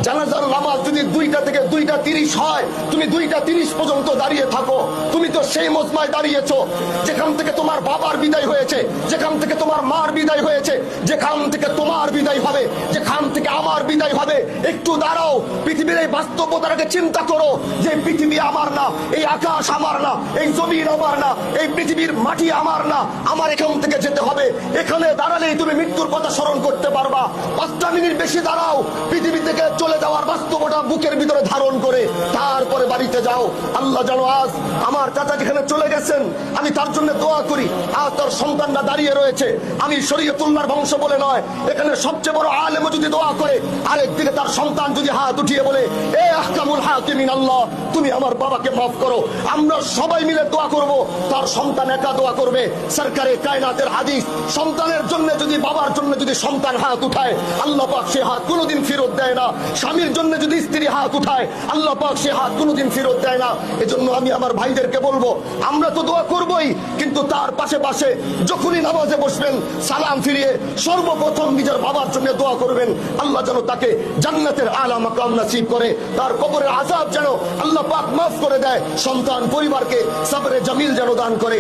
জানাজার নামাজ যদি 2টা থেকে 2:30 হয়, তুমি 2:30 পর্যন্ত দাঁড়িয়ে থাকো। তুমি তো সেই মজমায় দাঁড়িয়েছো যেখান থেকে তোমার বাবার বিদায় হয়েছে, যেখান থেকে তোমার মার বিদায় হয়েছে, যেখান থেকে তোমার বিদায় হবে, যেখান থেকে আমার বিদায় হবে। একটু দাঁড়াও, পৃথিবীর এই বাস্তবতাটাকে চিন্তা করো যে পৃথিবী আমার না, এই আকাশ আমার না, এই জমিন আমার না, এই পৃথিবীর মাটি আমার না, আমার এখান থেকে যেতে হবে। এখানে দাঁড়ালেই তুমি মৃত্যুর কথা স্মরণ করতে পারবা। 5টা মিনিট বেশি দাঁড়াও, পৃথিবী থেকে চলে যাওয়ার বাস্তবতা বুকের ভিতরে ধারণ করে তারপরে বাড়িতে যাও। আল্লাহ জানো আজ আমার চাচা যেখানে চলে গেছেন, আমি তার জন্য দোয়া করি। আজ তার সন্তানরা দাঁড়িয়ে রয়েছে, আমি শরীয়তুল্লাহর বংশ বলে নয়, এখানে সবচেয়ে বড় আলেমও যদি দোয়া করে, আরেকদিকে তার সন্তান যদি হাত উঠিয়ে বলে, এ আহকামুল হাকিমিন আল্লাহ, তুমি আমার বাবাকে মাফ করো, আমরা সবাই মিলে দোয়া করব। তার সন্তান একা দোয়া করবে। সরকারে কায়নাতের হাদিস, সন্তানের জন্য যদি, বাবার জন্য যদি সন্তান হাত উঠায়, আল্লাহ পাক সে হাত কোনোদিন ফেরত দেয় না। স্বামীর জন্য যদি স্ত্রী হাত উঠায়, আল্লাহ পাক সে হাত কোনোদিন ফেরত দেয় না। এজন্য আমি আমার ভাইদেরকে বলবো, আমরা তো দোয়া করবই, কিন্তু তার পাশে পাশে যখনই নামাজে বসবেন, সালাম ফিরিয়ে সর্বপ্রথম নিজের বাবার জন্য দোয়া করবেন। আল্লাহ যেন তাকে জান্নাতের আলা মাকাম নসিব করে, তার কবরের আযাব যেন আল্লাহ পাক মাফ করে দেয়, সন্তান পরিবারকে সবরে জামিল যেন দান করে।